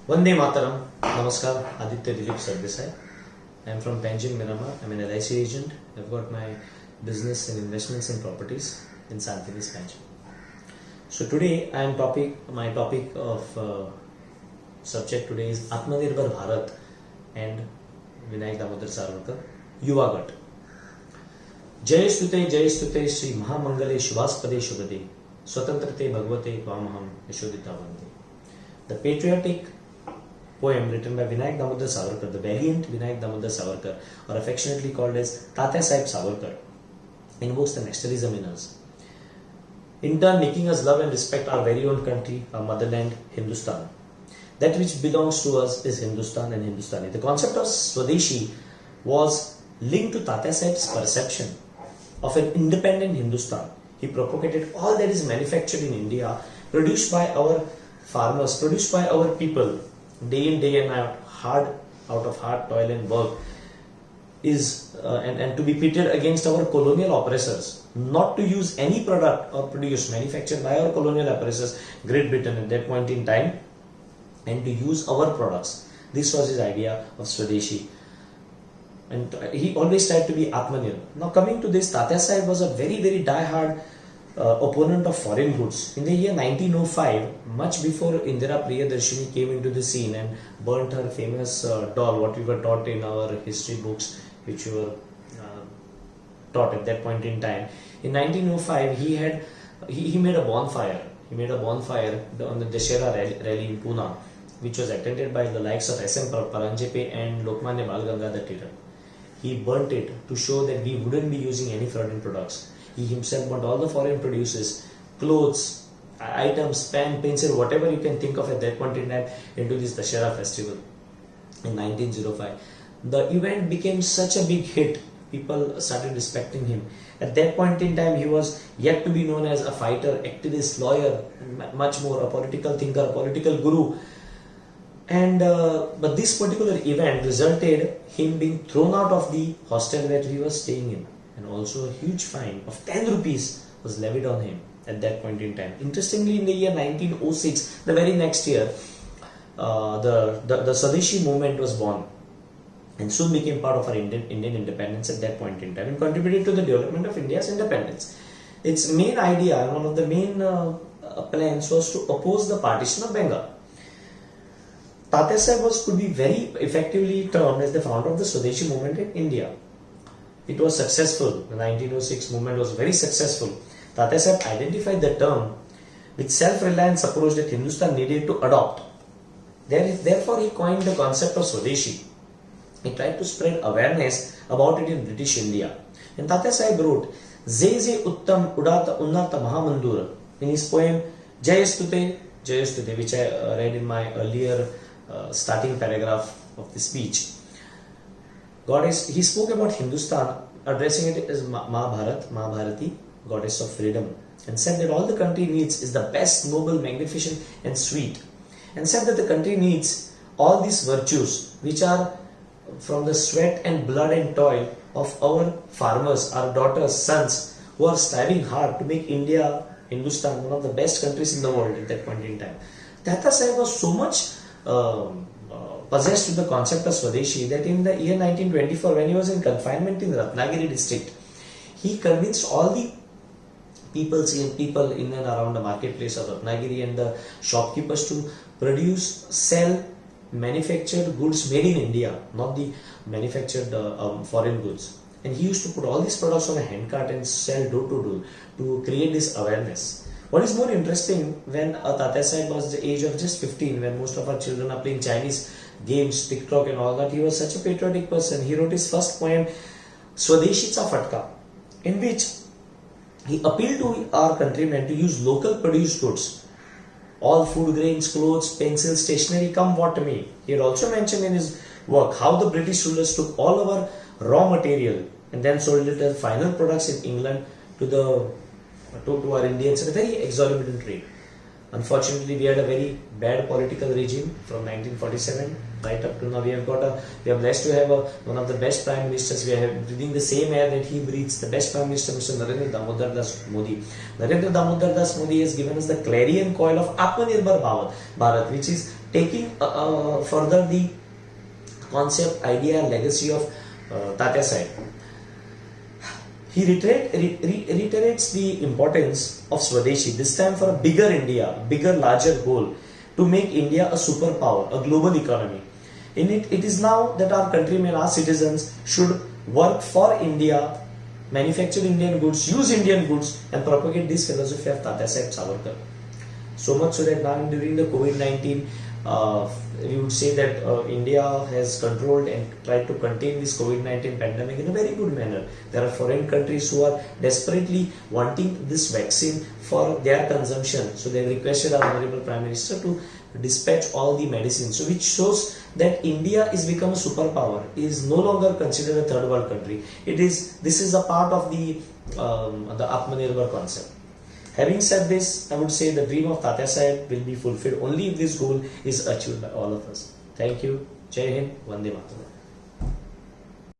Vande Mataram. Namaskar. Aditya Dilip Sardesai. I am from Panjim, Myanmar. I am an LIC agent. I have got my business and investments in properties in Santinis, Panjim. So today my topic of subject today is Atmanirbhar Bharat and Vinayak Damodar Savarkar, Yuva Gat. Jai Stute Sri Mahamangale Shubhaspade Shubhade Swatantrate Bhagavate Tvamaham Yashodita Vande. The patriotic poem written by Vinayak Damodar Savarkar, the valiant Vinayak Damodar Savarkar, or affectionately called as Tatya Sahib Savarkar, invokes the nationalism in us, in turn making us love and respect our very own country, our motherland, Hindustan. That which belongs to us is Hindustan and Hindustani. The concept of Swadeshi was linked to Tatya Sahib's perception of an independent Hindustan. He propagated all that is manufactured in India, produced by our farmers, produced by our people, day in, day and out of hard toil and work, and to be pitted against our colonial oppressors, not to use any product or produce manufactured by our colonial oppressors, Great Britain at that point in time, and to use our products. This was his idea of Swadeshi. And he always tried to be Atmanirbhar. Now coming to this, Tatya Sahib was a very, very die-hard opponent of foreign goods. In the year 1905, much before Indira Priyadarshini came into the scene and burnt her famous doll, what we were taught in our history books, which we were taught at that point in time. In 1905, he made a bonfire. He made a bonfire on the Dashera rally in Pune, which was attended by the likes of S.M. Paranjape and Lokmanya Bal Gangadhar Tilak. He burnt it to show that we wouldn't be using any foreign products. He himself burnt all the foreign produces, clothes, items, pen, pencil, whatever you can think of at that point in time, into this Dashera festival in 1905. The event became such a big hit. People started respecting him. At that point in time, he was yet to be known as a fighter, activist, lawyer, much more a political thinker, a political guru. And but this particular event resulted him being thrown out of the hostel where he was staying in, and also a huge fine of 10 rupees was levied on him at that point in time. Interestingly, in the year 1906, the very next year, the Swadeshi movement was born and soon became part of our Indian independence at that point in time and contributed to the development of India's independence. Its main idea, one of the main plans, was to oppose the partition of Bengal. Tatya Sahib could be very effectively termed as the founder of the Swadeshi movement in India. It was successful. The 1906 movement was very successful. Tatya Sahib identified the term which self-reliance approach that Hindustan needed to adopt. Therefore, he coined the concept of Swadeshi. He tried to spread awareness about it in British India. And Tatya Sahib wrote, "Ze ze uttam udata unnata mahamandura" in his poem Jai Stute, which I read in my earlier starting paragraph of the speech. He spoke about Hindustan, addressing it as Mahabharati, goddess of freedom, and said that all the country needs is the best, noble, magnificent, and sweet. And said that the country needs all these virtues, which are from the sweat and blood and toil of our farmers, our daughters, sons, who are striving hard to make India, Hindustan, one of the best countries in the world at that point in time. Tatya Sahib was so much possessed with the concept of Swadeshi that in the year 1924, when he was in confinement in Ratnagiri district, he convinced all the people in and around the marketplace of Ratnagiri and the shopkeepers to sell manufactured goods made in India, not the manufactured foreign goods. And he used to put all these products on a handcart and sell door to door to create this awareness. What is more interesting, when Tatya Sahib was the age of just 15, when most of our children are playing Chinese games, TikTok and all that, he was such a patriotic person. He wrote his first poem, Swadeshi Cha Fatka, in which he appealed to our countrymen to use local produced goods. All food grains, clothes, pencils, stationery, come what may. He had also mentioned in his work how the British rulers took all our raw material and then sold it as final products in England to our Indians at a very exorbitant rate. Unfortunately, we had a very bad political regime from 1947 right up to now. We are blessed to have one of the best prime ministers. We are breathing the same air that he breathes. The best prime minister, Mr. Narendra Damodar Das Modi. Narendra Damodar Das Modi has given us the clarion call of Atmanirbhar Bharat, which is taking further the concept, idea, and legacy of Tatya Saheb. He reiterates the importance of Swadeshi, this time for a bigger India, bigger, larger goal, to make India a superpower, a global economy. In it is now that our countrymen, our citizens should work for India, manufacture Indian goods, use Indian goods, and propagate this philosophy of Tatya Saheb Savarkar. So much so that now during the COVID-19, we would say that India has controlled and tried to contain this COVID-19 pandemic in a very good manner. There are foreign countries who are desperately wanting this vaccine for their consumption. So they requested our Honorable Prime Minister to dispatch all the medicines. So which shows that India is become a superpower. It is no longer considered a third world country. This is a part of the Atmanirbhar concept. Having said this, I would say the dream of Tatya Saheb will be fulfilled only if this goal is achieved by all of us. Thank you. Jai Hind. Vande Mataram.